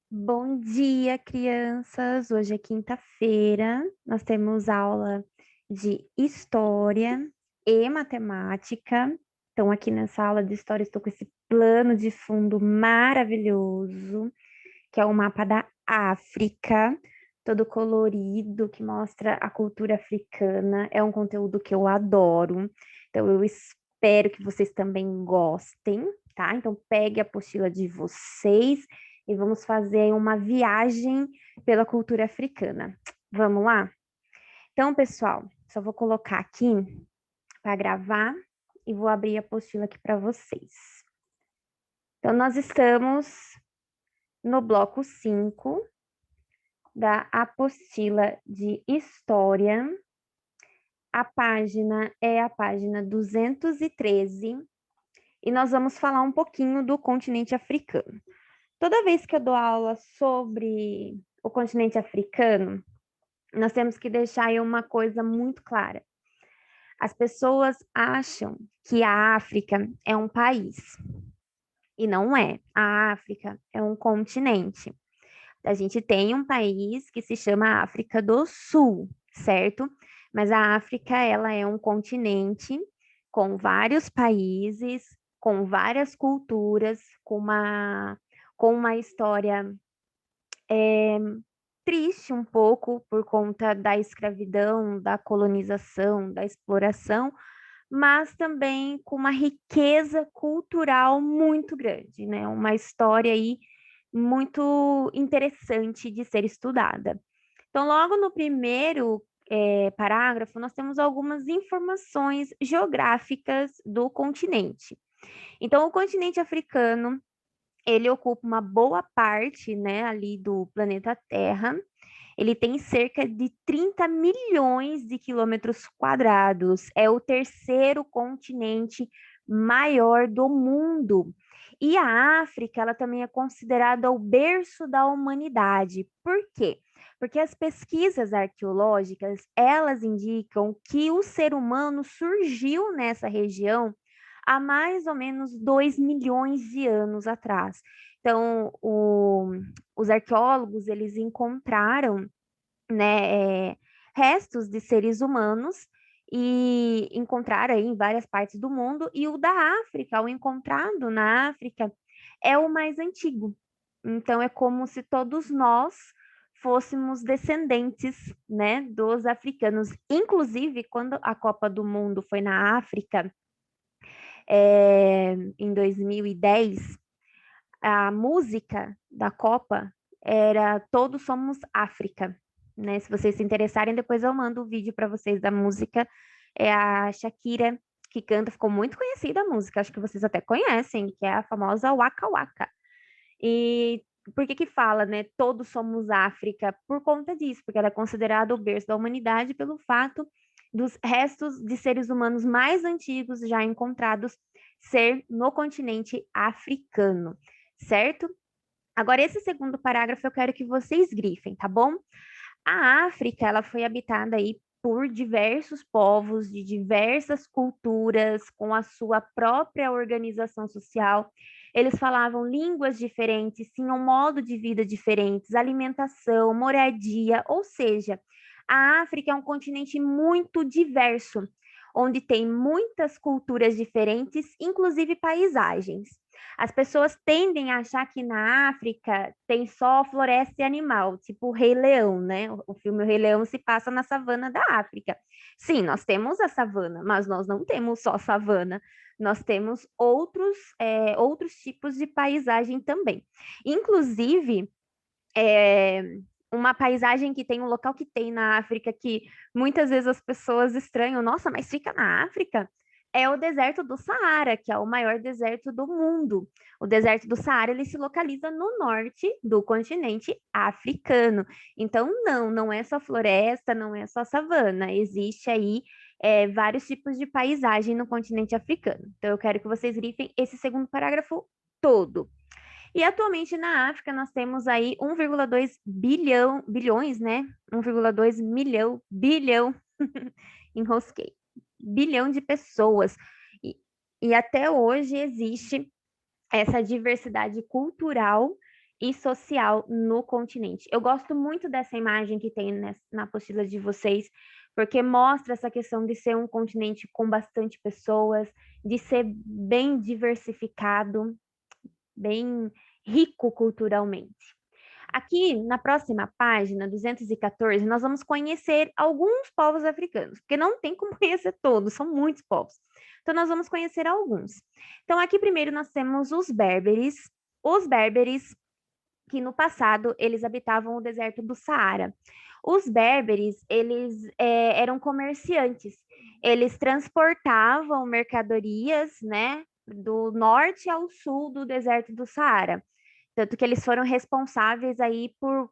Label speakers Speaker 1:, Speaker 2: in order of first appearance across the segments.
Speaker 1: Bom dia, crianças! Hoje é quinta-feira, nós temos aula de História e Matemática. Então, aqui nessa aula de História, estou com esse plano de fundo maravilhoso, que é o mapa da África, todo colorido, que mostra a cultura africana. É um conteúdo que eu adoro, então eu espero que vocês também gostem, tá? Então, pegue a apostila de vocês e vamos fazer uma viagem pela cultura africana. Vamos lá? Então, pessoal, só vou colocar aqui para gravar e vou abrir a apostila aqui para vocês. Então, nós estamos no bloco 5 da apostila de História. A página é a página 213 e nós vamos falar um pouquinho do continente africano. Toda vez que eu dou aula sobre o continente africano, nós temos que deixar aí uma coisa muito clara. As pessoas acham que a África é um país, e não é. A África é um continente. A gente tem um país que se chama África do Sul, certo? Mas a África, ela é um continente com vários países, com várias culturas, com uma história triste um pouco por conta da escravidão, da colonização, da exploração, mas também com uma riqueza cultural muito grande, né? Uma história aí muito interessante de ser estudada. Então, logo no primeiro parágrafo, nós temos algumas informações geográficas do continente. Então, o continente africano, ele ocupa uma boa parte, né, ali do planeta Terra. Ele tem cerca de 30 milhões de quilômetros quadrados. É o terceiro continente maior do mundo. E a África, ela também é considerada o berço da humanidade. Por quê? Porque as pesquisas arqueológicas, elas indicam que o ser humano surgiu nessa região há mais ou menos 2 milhões de anos atrás. Então, os arqueólogos, eles encontraram, né, restos de seres humanos e encontraram aí em várias partes do mundo, e o da África, o encontrado na África, é o mais antigo. Então, é como se todos nós fôssemos descendentes, né, dos africanos. Inclusive, quando a Copa do Mundo foi na África, em 2010, a música da Copa era Todos Somos África, né? Se vocês se interessarem, depois eu mando o vídeo para vocês da música. É a Shakira que canta, ficou muito conhecida a música, acho que vocês até conhecem, que é a famosa Waka Waka. E por que que fala, né? Todos somos África? Por conta disso, porque ela é considerada o berço da humanidade pelo fato dos restos de seres humanos mais antigos já encontrados ser no continente africano, certo? Agora, esse segundo parágrafo eu quero que vocês grifem, tá bom? A África, ela foi habitada aí por diversos povos de diversas culturas, com a sua própria organização social. Eles falavam línguas diferentes, tinham modo de vida diferentes, alimentação, moradia, ou seja, a África é um continente muito diverso, onde tem muitas culturas diferentes, inclusive paisagens. As pessoas tendem a achar que na África tem só floresta e animal, tipo o Rei Leão, né? O filme O Rei Leão se passa na savana da África. Sim, nós temos a savana, mas nós não temos só savana. Nós temos outros tipos de paisagem também. Inclusive, é, uma paisagem que tem, um local que tem na África que muitas vezes as pessoas estranham, nossa, mas fica na África? É o deserto do Saara, que é o maior deserto do mundo. O deserto do Saara, ele se localiza no norte do continente africano. Então, não é só floresta, não é só savana. Existe aí vários tipos de paisagem no continente africano. Então, eu quero que vocês grifem esse segundo parágrafo todo. E atualmente na África nós temos aí 1,2 bilhões, né? 1,2 milhão, bilhão, enrosquei, bilhão de pessoas. E até hoje existe essa diversidade cultural e social no continente. Eu gosto muito dessa imagem que tem na apostila de vocês, porque mostra essa questão de ser um continente com bastante pessoas, de ser bem diversificado, bem rico culturalmente. Aqui, na próxima página, 214, nós vamos conhecer alguns povos africanos, porque não tem como conhecer todos, são muitos povos. Então, nós vamos conhecer alguns. Então, aqui primeiro nós temos os berberes. Os berberes, que no passado eles habitavam o deserto do Saara. Os berberes, eles eram comerciantes. Eles transportavam mercadorias, né, do norte ao sul do deserto do Saara. Tanto que eles foram responsáveis aí por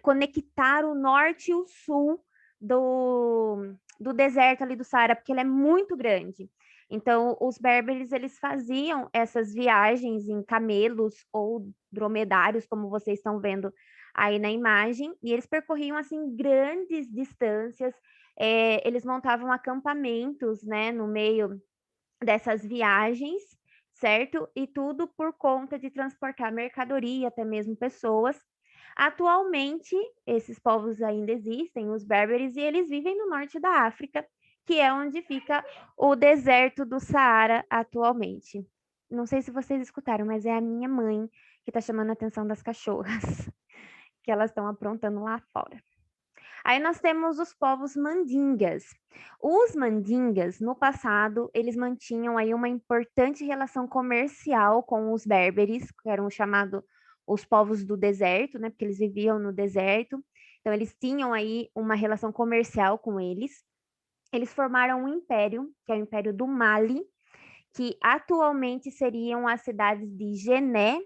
Speaker 1: conectar o norte e o sul do deserto ali do Saara, porque ele é muito grande. Então, os berberes, eles faziam essas viagens em camelos ou dromedários, como vocês estão vendo aí na imagem, e eles percorriam, assim, grandes distâncias, eles montavam acampamentos, né, no meio dessas viagens, certo? E tudo por conta de transportar mercadoria, até mesmo pessoas. Atualmente, esses povos ainda existem, os berberes, e eles vivem no norte da África, que é onde fica o deserto do Saara atualmente. Não sei se vocês escutaram, mas é a minha mãe que está chamando a atenção das cachorras, que elas estão aprontando lá fora. Aí nós temos os povos mandingas. Os mandingas, no passado, eles mantinham aí uma importante relação comercial com os berberes, que eram chamados os povos do deserto, né? Porque eles viviam no deserto. Então, eles tinham aí uma relação comercial com eles. Eles formaram um império, que é o Império do Mali, que atualmente seriam as cidades de Gené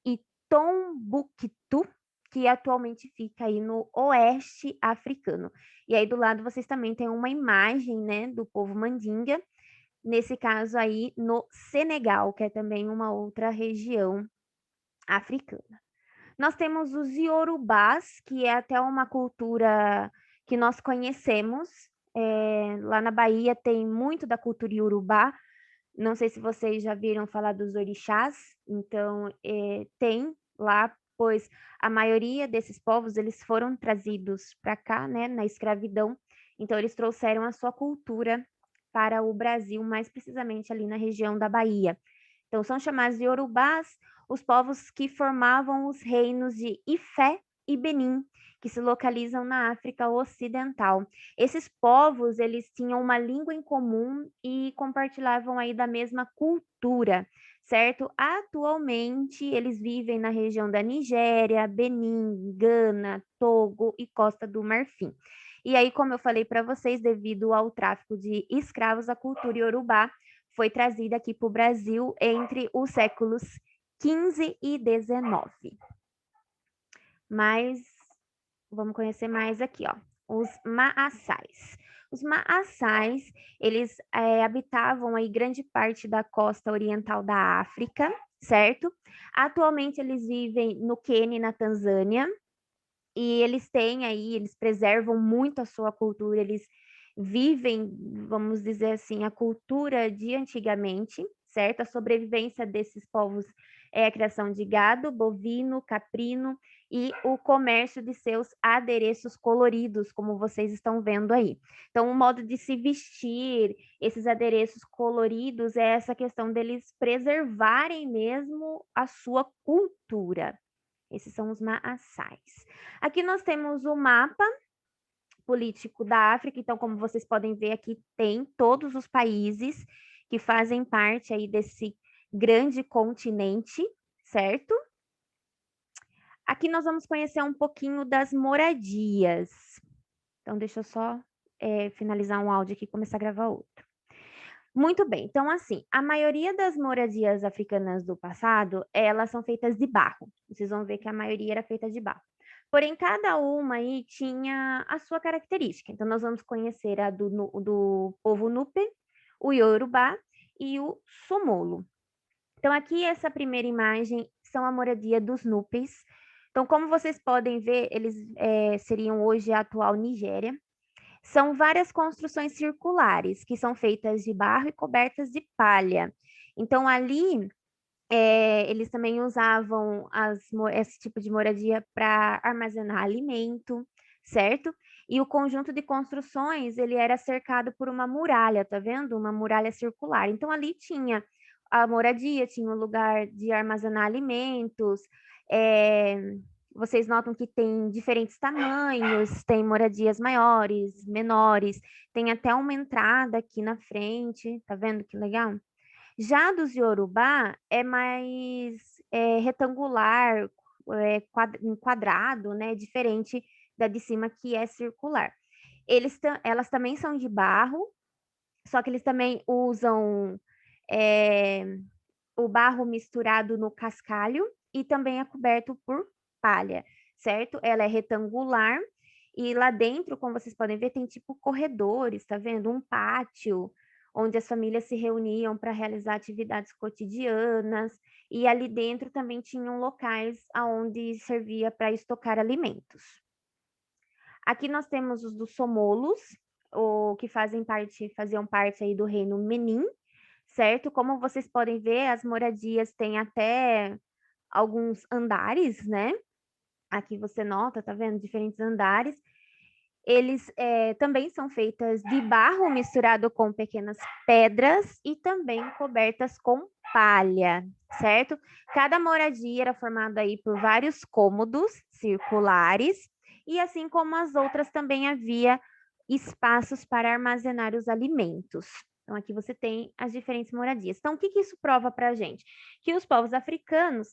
Speaker 1: e Tombouctou, que atualmente fica aí no oeste africano. E aí do lado vocês também têm uma imagem, né, do povo Mandinga, nesse caso aí no Senegal, que é também uma outra região africana. Nós temos os Iorubás, que é até uma cultura que nós conhecemos. Lá na Bahia tem muito da cultura Iorubá. Não sei se vocês já viram falar dos orixás, então tem lá, pois a maioria desses povos eles foram trazidos para cá, né, na escravidão. Então eles trouxeram a sua cultura para o Brasil, mais precisamente ali na região da Bahia. Então são chamados de Yorubás os povos que formavam os reinos de Ifé e Benin, que se localizam na África Ocidental. Esses povos, eles tinham uma língua em comum e compartilhavam aí da mesma cultura, certo? Atualmente, eles vivem na região da Nigéria, Benin, Gana, Togo e Costa do Marfim. E aí, como eu falei para vocês, devido ao tráfico de escravos, a cultura iorubá foi trazida aqui para o Brasil entre os séculos 15 e 19. Mas vamos conhecer mais aqui, ó. Os Maassais. Os Maassais, eles habitavam aí grande parte da costa oriental da África, certo? Atualmente eles vivem no Quênia e na Tanzânia, e eles têm aí, eles preservam muito a sua cultura, eles vivem, vamos dizer assim, a cultura de antigamente, certo? A sobrevivência desses povos é a criação de gado, bovino, caprino e o comércio de seus adereços coloridos, como vocês estão vendo aí. Então, o modo de se vestir, esses adereços coloridos, é essa questão deles preservarem mesmo a sua cultura. Esses são os Maassais. Aqui nós temos o mapa político da África, então, como vocês podem ver, aqui tem todos os países que fazem parte aí desse grande continente, certo? Aqui nós vamos conhecer um pouquinho das moradias. Então, deixa eu só finalizar um áudio aqui e começar a gravar outro. Muito bem, então assim, a maioria das moradias africanas do passado, elas são feitas de barro. Vocês vão ver que a maioria era feita de barro. Porém, cada uma aí tinha a sua característica. Então, nós vamos conhecer a do povo Nupe, o Yorubá e o Somolo. Então, aqui essa primeira imagem são a moradia dos Nupes. Então, como vocês podem ver, eles seriam hoje a atual Nigéria. São várias construções circulares que são feitas de barro e cobertas de palha. Então, ali Eles também usavam esse tipo de moradia para armazenar alimento, certo? E o conjunto de construções, ele era cercado por uma muralha, tá vendo? Uma muralha circular. Então, ali tinha a moradia, tinha o lugar de armazenar alimentos. é, Vocês notam que tem diferentes tamanhos, tem moradias maiores, menores, tem até uma entrada aqui na frente, tá vendo que legal? Já dos Yorubá é mais retangular, enquadrado, né? Diferente da de cima que é circular. Elas também são de barro, só que eles também usam é, o barro misturado no cascalho e também é coberto por palha, certo? Ela é retangular e lá dentro, como vocês podem ver, tem tipo corredores, tá vendo? Um pátio onde as famílias se reuniam para realizar atividades cotidianas e ali dentro também tinham locais aonde servia para estocar alimentos. Aqui nós temos os dos Somolos, o que faziam parte aí do reino Menin, certo? Como vocês podem ver, as moradias têm até alguns andares, né? Aqui você nota, tá vendo? Diferentes andares. Eles também são feitas de barro misturado com pequenas pedras e também cobertas com palha, certo? Cada moradia era formada aí por vários cômodos circulares e assim como as outras também havia espaços para armazenar os alimentos. Então aqui você tem as diferentes moradias. Então o que isso prova para a gente? Que os povos africanos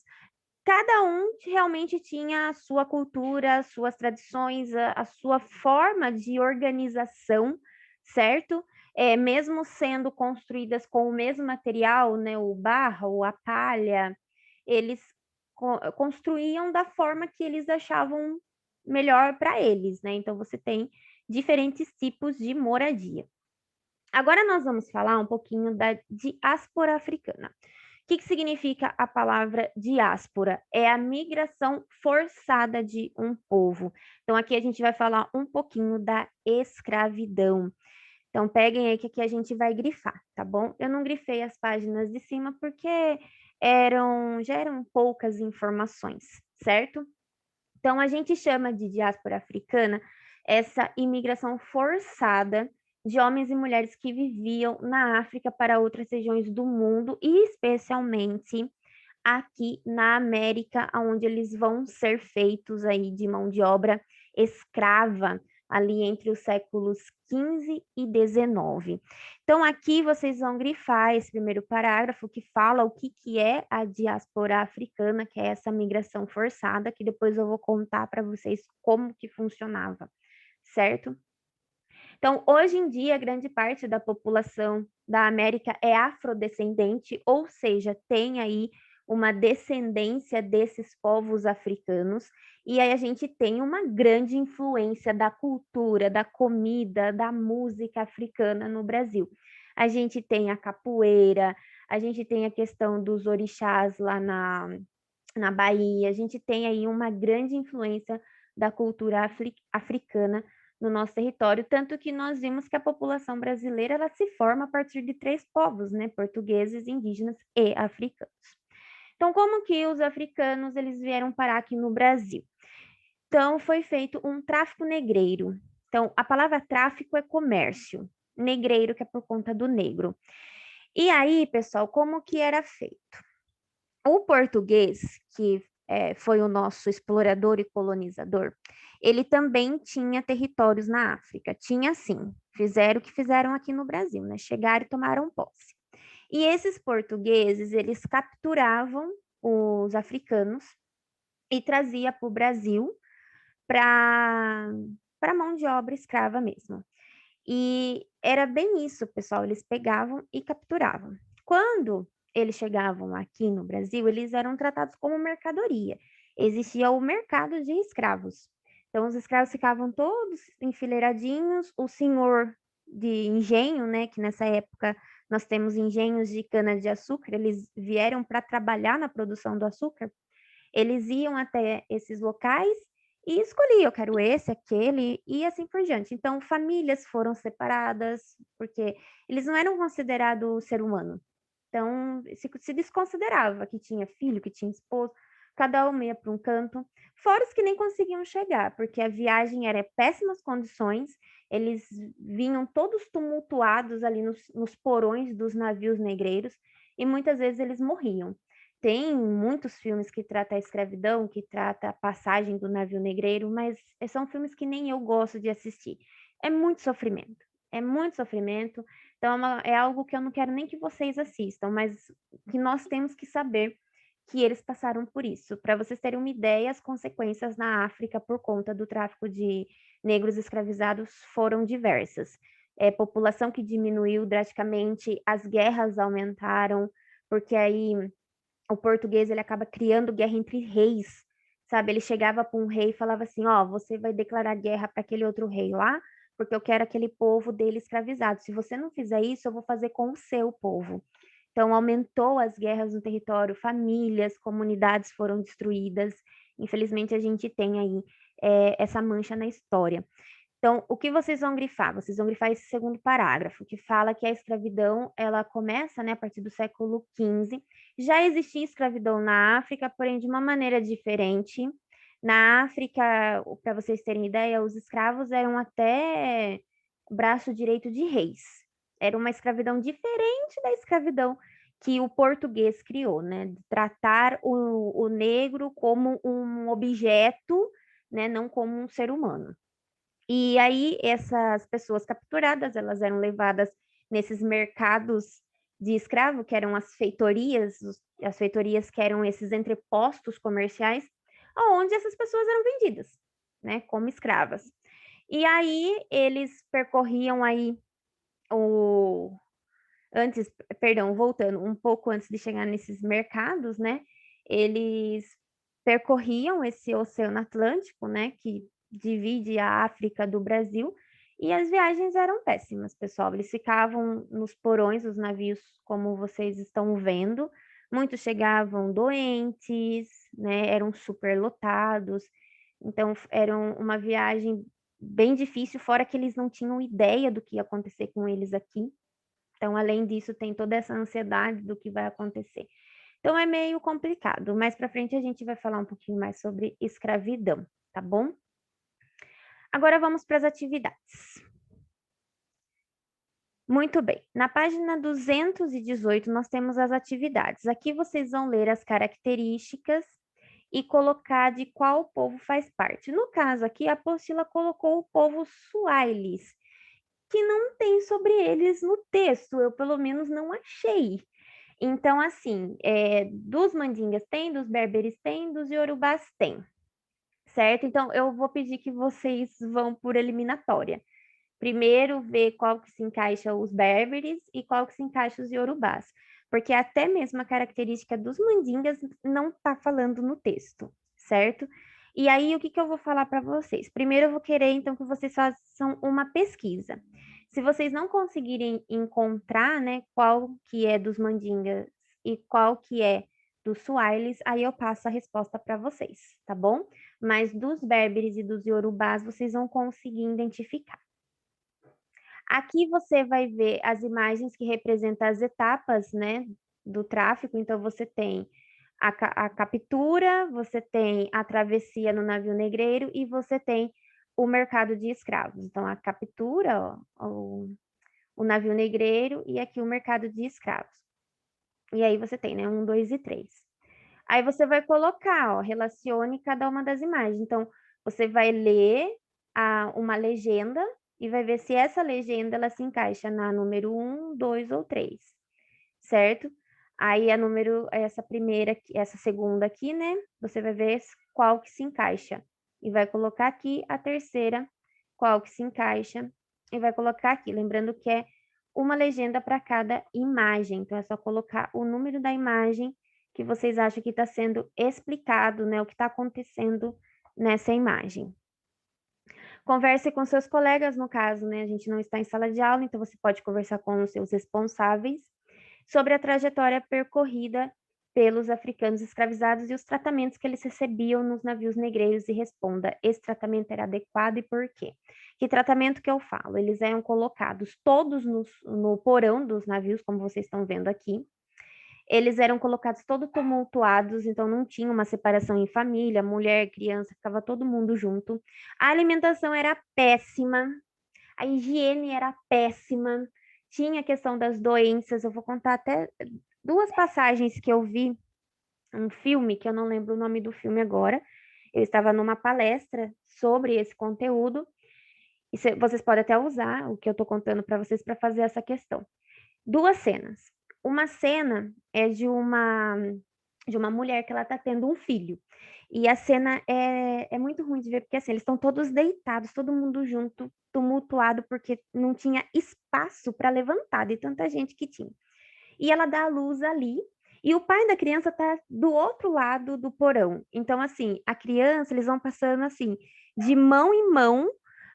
Speaker 1: cada um realmente tinha a sua cultura, as suas tradições, a sua forma de organização, certo? Mesmo sendo construídas com o mesmo material, né, o barro, a palha, eles construíam da forma que eles achavam melhor para eles, né? Então você tem diferentes tipos de moradia. Agora nós vamos falar um pouquinho da diáspora africana. O que significa a palavra diáspora? É a migração forçada de um povo. Então, aqui a gente vai falar um pouquinho da escravidão. Então, peguem aí que aqui a gente vai grifar, tá bom? Eu não grifei as páginas de cima porque já eram poucas informações, certo? Então, a gente chama de diáspora africana essa imigração forçada de homens e mulheres que viviam na África para outras regiões do mundo e especialmente aqui na América, onde eles vão ser feitos aí de mão de obra escrava, ali entre os séculos 15 e 19. Então, aqui vocês vão grifar esse primeiro parágrafo que fala o que é a diáspora africana, que é essa migração forçada, que depois eu vou contar para vocês como que funcionava, certo? Então, hoje em dia, grande parte da população da América é afrodescendente, ou seja, tem aí uma descendência desses povos africanos, e aí a gente tem uma grande influência da cultura, da comida, da música africana no Brasil. A gente tem a capoeira, a gente tem a questão dos orixás lá na Bahia, a gente tem aí uma grande influência da cultura africana no nosso território, tanto que nós vimos que a população brasileira ela se forma a partir de três povos, né? Portugueses, indígenas e africanos. Então, como que os africanos eles vieram parar aqui no Brasil? Então, foi feito um tráfico negreiro. Então, a palavra tráfico é comércio, negreiro que é por conta do negro. E aí, pessoal, como que era feito? O português, que foi o nosso explorador e colonizador, ele também tinha territórios na África. Tinha sim, fizeram o que fizeram aqui no Brasil, né? Chegaram e tomaram posse. E esses portugueses, eles capturavam os africanos e trazia para o Brasil para mão de obra escrava mesmo. E era bem isso, pessoal. Eles pegavam e capturavam. Quando eles chegavam aqui no Brasil, eles eram tratados como mercadoria. Existia o mercado de escravos. Então, os escravos ficavam todos enfileiradinhos. O senhor de engenho, né, que nessa época nós temos engenhos de cana-de-açúcar, eles vieram para trabalhar na produção do açúcar. Eles iam até esses locais e escolhiam, eu quero esse, aquele, e assim por diante. Então, famílias foram separadas, porque eles não eram considerados ser humano. Então, se desconsiderava que tinha filho, que tinha esposo, cada um ia para um canto, fora os que nem conseguiam chegar, porque a viagem era em péssimas condições, eles vinham todos tumultuados ali nos porões dos navios negreiros, e muitas vezes eles morriam. Tem muitos filmes que tratam a escravidão, que tratam a passagem do navio negreiro, mas são filmes que nem eu gosto de assistir. É muito sofrimento, é muito sofrimento. Então, é algo que eu não quero nem que vocês assistam, mas que nós temos que saber que eles passaram por isso. Para vocês terem uma ideia, as consequências na África por conta do tráfico de negros escravizados foram diversas. População que diminuiu drasticamente, as guerras aumentaram, porque aí o português ele acaba criando guerra entre reis, sabe? Ele chegava para um rei e falava assim: ó, você vai declarar guerra para aquele outro rei lá, porque eu quero aquele povo dele escravizado. Se você não fizer isso, eu vou fazer com o seu povo. Então, aumentou as guerras no território, famílias, comunidades foram destruídas. Infelizmente, a gente tem aí essa mancha na história. Então, o que vocês vão grifar? Vocês vão grifar esse segundo parágrafo, que fala que a escravidão, ela começa, né, a partir do século XV. Já existia escravidão na África, porém de uma maneira diferente. Na África, para vocês terem ideia, os escravos eram até braço direito de reis. Era uma escravidão diferente da escravidão que o português criou, né? De tratar o negro como um objeto, né, não como um ser humano. E aí essas pessoas capturadas, elas eram levadas nesses mercados de escravo, que eram as feitorias que eram esses entrepostos comerciais, onde essas pessoas eram vendidas, né, como escravas. E aí eles percorriam aí o antes, perdão, voltando um pouco antes de chegar nesses mercados, né? Eles percorriam esse Oceano Atlântico, né? Que divide a África do Brasil, e as viagens eram péssimas, pessoal. Eles ficavam nos porões dos navios, como vocês estão vendo. Muitos chegavam doentes, né? Eram superlotados. Então, era uma viagem bem difícil, fora que eles não tinham ideia do que ia acontecer com eles aqui. Então, além disso, tem toda essa ansiedade do que vai acontecer. Então, é meio complicado. Mais para frente, a gente vai falar um pouquinho mais sobre escravidão, tá bom? Agora, vamos para as atividades. Muito bem. Na página 218, nós temos as atividades. Aqui vocês vão ler as características e colocar de qual povo faz parte. No caso aqui, a apostila colocou o povo Suailis, que não tem sobre eles no texto, eu pelo menos não achei. Então, assim, dos mandingas tem, dos berberes tem, dos iorubás tem, certo? Então, eu vou pedir que vocês vão por eliminatória. Primeiro, ver qual que se encaixa os berberes e qual que se encaixa os iorubás, porque até mesmo a característica dos mandingas não está falando no texto, certo? E aí, o que que eu vou falar para vocês? Primeiro, eu vou querer, então, que vocês façam uma pesquisa. Se vocês não conseguirem encontrar, né, qual que é dos mandingas e qual que é dos suailes, aí eu passo a resposta para vocês, tá bom? Mas dos berberes e dos iorubás, vocês vão conseguir identificar. Aqui você vai ver as imagens que representam as etapas, né, do tráfico. Então, você tem a captura, você tem a travessia no navio negreiro e você tem o mercado de escravos. Então, a captura, ó, o navio negreiro e aqui o mercado de escravos. E aí você tem, né, 1, 2 e 3. Aí você vai colocar, ó, relacione cada uma das imagens. Então, você vai ler uma legenda e vai ver se essa legenda ela se encaixa na número 1, 2 ou 3, certo? Aí essa primeira, essa segunda aqui, né? Você vai ver qual que se encaixa. E vai colocar aqui a terceira, qual que se encaixa, e vai colocar aqui. Lembrando que é uma legenda para cada imagem. Então, é só colocar o número da imagem que vocês acham que está sendo explicado, né? O que está acontecendo nessa imagem. Converse com seus colegas, no caso, né? A gente não está em sala de aula, então você pode conversar com os seus responsáveis sobre a trajetória percorrida pelos africanos escravizados e os tratamentos que eles recebiam nos navios negreiros e responda, esse tratamento era adequado e por quê? Que tratamento que eu falo? Eles eram colocados todos no porão dos navios, como vocês estão vendo aqui, Eles eram colocados todos tumultuados, então não tinha uma separação em família, mulher, criança, ficava todo mundo junto. A alimentação era péssima, a higiene era péssima, tinha a questão das doenças. Eu vou contar até duas passagens que eu vi, um filme, que eu não lembro o nome do filme agora. Eu estava numa palestra sobre esse conteúdo, e vocês podem até usar o que eu estou contando para vocês para fazer essa questão. Duas cenas. Uma cena é de uma mulher que ela está tendo um filho. E a cena é muito ruim de ver, porque assim, eles estão todos deitados, todo mundo junto, tumultuado, porque não tinha espaço para levantar de tanta gente que tinha. E ela dá a luz ali, e o pai da criança está do outro lado do porão. Então, assim, a criança, eles vão passando assim, de mão em mão,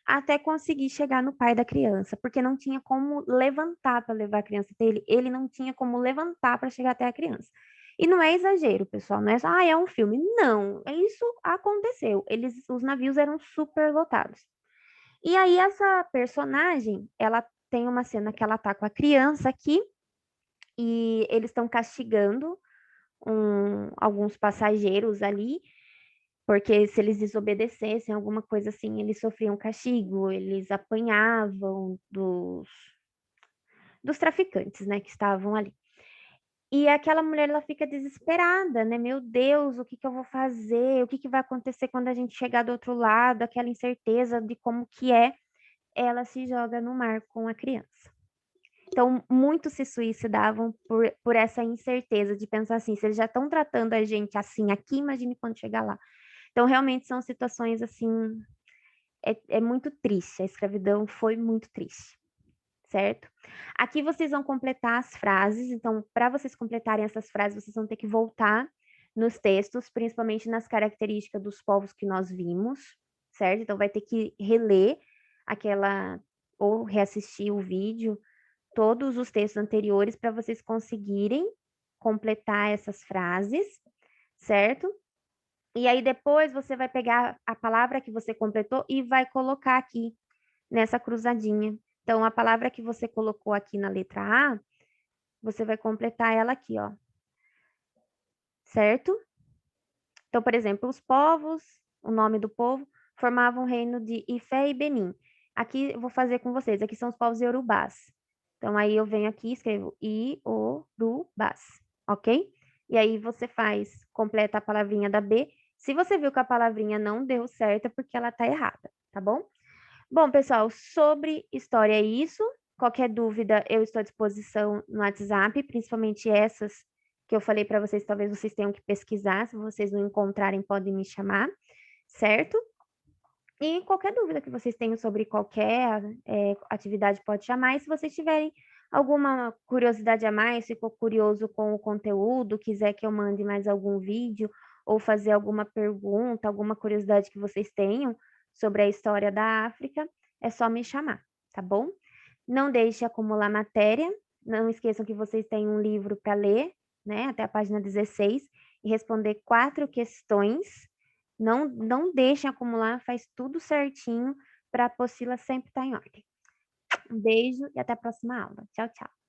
Speaker 1: até conseguir chegar no pai da criança, porque não tinha como levantar para levar a criança até ele, ele não tinha como levantar para chegar até a criança. E não é exagero, pessoal, não é só, é um filme. Não, isso aconteceu. Os navios eram super lotados. E aí essa personagem, ela tem uma cena que ela tá com a criança aqui e eles estão castigando alguns passageiros ali, porque se eles desobedecessem, alguma coisa assim, eles sofriam castigo, eles apanhavam dos traficantes, né, que estavam ali. E aquela mulher, ela fica desesperada, né? Meu Deus, o que que eu vou fazer? O que que vai acontecer quando a gente chegar do outro lado? Aquela incerteza de como que é. Ela se joga no mar com a criança. Então, muitos se suicidavam por essa incerteza de pensar assim, se eles já estão tratando a gente assim aqui, imagine quando chegar lá. Então, realmente são situações assim, é muito triste. A escravidão foi muito triste, certo? Aqui vocês vão completar as frases. Então, para vocês completarem essas frases, vocês vão ter que voltar nos textos, principalmente nas características dos povos que nós vimos, certo? Então, vai ter que reler aquela ou reassistir o vídeo, todos os textos anteriores para vocês conseguirem completar essas frases, certo? E aí depois você vai pegar a palavra que você completou e vai colocar aqui nessa cruzadinha. Então, a palavra que você colocou aqui na letra A, você vai completar ela aqui, ó. Certo? Então, por exemplo, os povos, o nome do povo, formavam o reino de Ifé e Benim. Aqui eu vou fazer com vocês, aqui são os povos iorubás. Então, aí eu venho aqui e escrevo Iorubás, ok? E aí você completa a palavrinha da B. Se você viu que a palavrinha não deu certo, é porque ela tá errada, tá bom? Bom, pessoal, sobre história é isso. Qualquer dúvida, eu estou à disposição no WhatsApp, principalmente essas que eu falei para vocês, talvez vocês tenham que pesquisar. Se vocês não encontrarem, podem me chamar, certo? E qualquer dúvida que vocês tenham sobre qualquer atividade, pode chamar. E se vocês tiverem alguma curiosidade a mais, ficou curioso com o conteúdo, quiser que eu mande mais algum vídeo ou fazer alguma pergunta, alguma curiosidade que vocês tenham sobre a história da África, é só me chamar, tá bom? Não deixe acumular matéria. Não esqueçam que vocês têm um livro para ler, né, até a página 16, e responder 4 questões. Não deixem acumular, faz tudo certinho para a apostila sempre estar em ordem. Um beijo e até a próxima aula. Tchau, tchau.